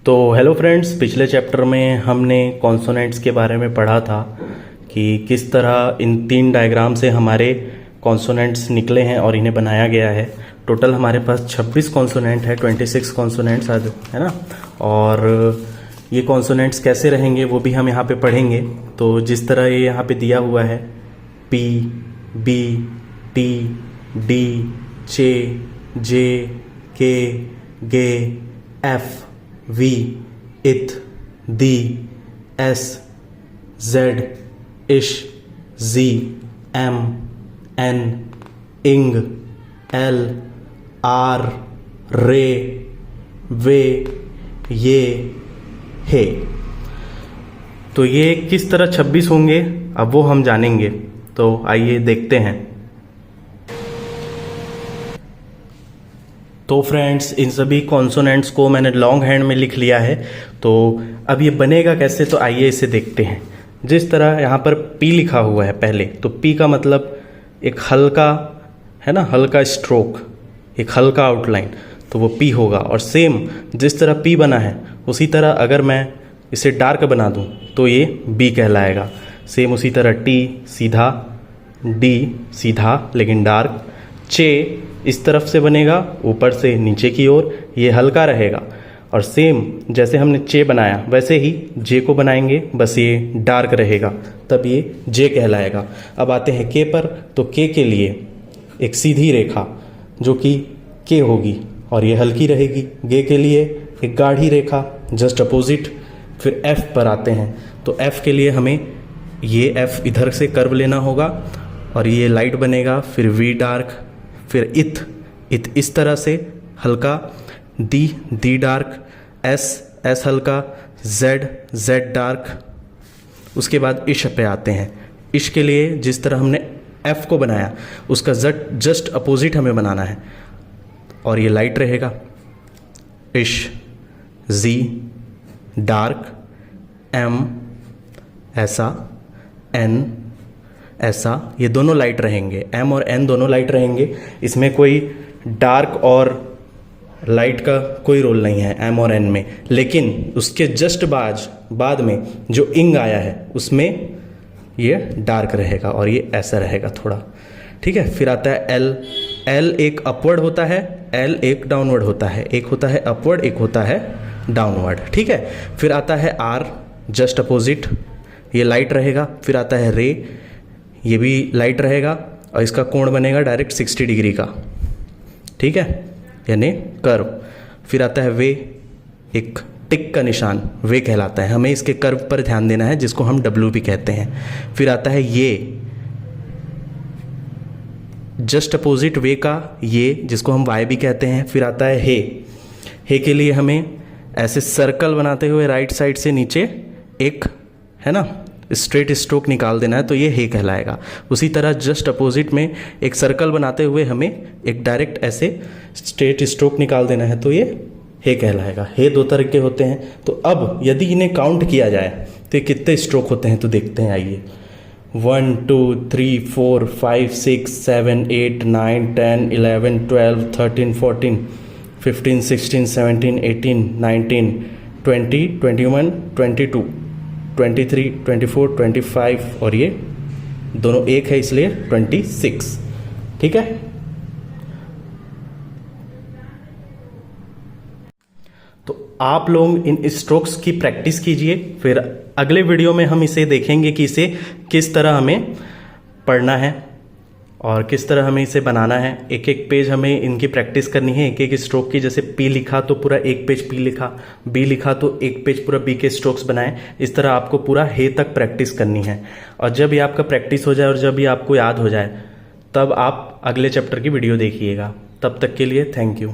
तो hello friends, पिछले chapter में हमने कॉन्सोनेंट्स के बारे में पढ़ा था कि किस तरह इन तीन डायग्राम से हमारे कॉन्सोनेंट्स निकले हैं और इन्हें बनाया गया है। टोटल हमारे पास 26 कॉन्सोनेंट है, 26 कॉन्सोनेंट्स है ना। और ये कॉन्सोनेंट्स कैसे रहेंगे वो भी हम यहाँ पे पढ़ेंगे। तो जिस तरह ये यहाँ पे दिया हुआ है P, B, T, D, C, J, K, G, F, V, ith, D, S, Z, ish, Z, M, N, ing, L, R, रे, वे, ये, हे। तो ये किस तरह 26 होंगे अब वो हम जानेंगे। तो आइए देखते हैं। तो फ्रेंड्स, इन सभी कॉन्सोनेंट्स को मैंने लॉन्ग हैंड में लिख लिया है। तो अब ये बनेगा कैसे, तो आइए इसे देखते हैं। जिस तरह यहाँ पर P लिखा हुआ है पहले, तो P का मतलब एक हल्का है ना, हल्का स्ट्रोक, एक हल्का आउटलाइन, तो वो P होगा। और सेम जिस तरह P बना है उसी तरह अगर मैं इसे डार्क बना दूँ तो ये B कहलाएगा। सेम उसी तरह T सीधा, D सीधा लेकिन डार्क, चे इस तरफ से बनेगा ऊपर से नीचे की ओर, ये हल्का रहेगा। और सेम जैसे हमने चे बनाया वैसे ही जे को बनाएंगे, बस ये डार्क रहेगा, तब ये जे कहलाएगा। अब आते हैं के पर। तो के के लिए एक सीधी रेखा जो कि के होगी और ये हल्की रहेगी। गे के लिए एक गाढ़ी रेखा जस्ट अपोजिट। फिर एफ पर आते हैं। तो एफ के लिए हमें ये एफ इधर से कर्व लेना होगा और ये लाइट बनेगा। फिर वी डार्क, फिर इथ इस तरह से हल्का, डी डार्क, एस हल्का, जेड डार्क। उसके बाद इश पे आते हैं। इश के लिए जिस तरह हमने एफ को बनाया उसका जस्ट अपोजिट हमें बनाना है और ये लाइट रहेगा। इश, जी डार्क, एम ऐसा, एन ऐसा, ये दोनों लाइट रहेंगे। एम और एन दोनों लाइट रहेंगे। इसमें कोई डार्क और लाइट का कोई रोल नहीं है एम और एन में। लेकिन उसके जस्ट बाद में जो इंग आया है उसमें ये डार्क रहेगा और ये ऐसा रहेगा थोड़ा, ठीक है। फिर आता है एल। एल एक अपवर्ड होता है, एल एक डाउनवर्ड होता है। एक होता है अपवर्ड, एक होता है डाउनवर्ड, ठीक है। फिर आता है आर जस्ट अपोजिट, ये लाइट रहेगा। फिर आता है रे, ये भी लाइट रहेगा और इसका कोण बनेगा डायरेक्ट 60 डिग्री का, ठीक है, यानी कर्व। फिर आता है वे, एक टिक का निशान वे कहलाता है। हमें इसके कर्व पर ध्यान देना है जिसको हम डब्ल्यू भी कहते हैं। फिर आता है ये, जस्ट अपोजिट वे का ये, जिसको हम वाई भी कहते हैं। फिर आता है हे के लिए हमें ऐसे सर्कल बनाते हुए राइट साइड से नीचे एक है ना स्ट्रेट स्ट्रोक निकाल देना है, तो ये हे कहलाएगा। उसी तरह जस्ट अपोजिट में एक सर्कल बनाते हुए हमें एक डायरेक्ट ऐसे स्ट्रेट स्ट्रोक निकाल देना है, तो ये हे कहलाएगा। हे दो तरह के होते हैं। तो अब यदि इन्हें काउंट किया जाए तो ये कितने स्ट्रोक होते हैं तो देखते हैं। आइए 1 2 3 4 5 6 7 8 9 10 11 12 13 14 15 16 17 18 19 20 21 22 23 24 25 और ये दोनों एक है इसलिए 26, ठीक है। तो आप लोग इन स्ट्रोक्स की प्रैक्टिस कीजिए। फिर अगले वीडियो में हम इसे देखेंगे कि इसे किस तरह हमें पढ़ना है और किस तरह हमें इसे बनाना है। एक एक पेज हमें इनकी प्रैक्टिस करनी है, एक एक स्ट्रोक की। जैसे P लिखा तो पूरा एक पेज P लिखा, B लिखा तो एक पेज पूरा B के स्ट्रोक्स बनाएं। इस तरह आपको पूरा हे तक प्रैक्टिस करनी है। और जब ये आपका प्रैक्टिस हो जाए और जब ये आपको याद हो जाए तब आप अगले चैप्टर की वीडियो देखिएगा। तब तक के लिए थैंक यू।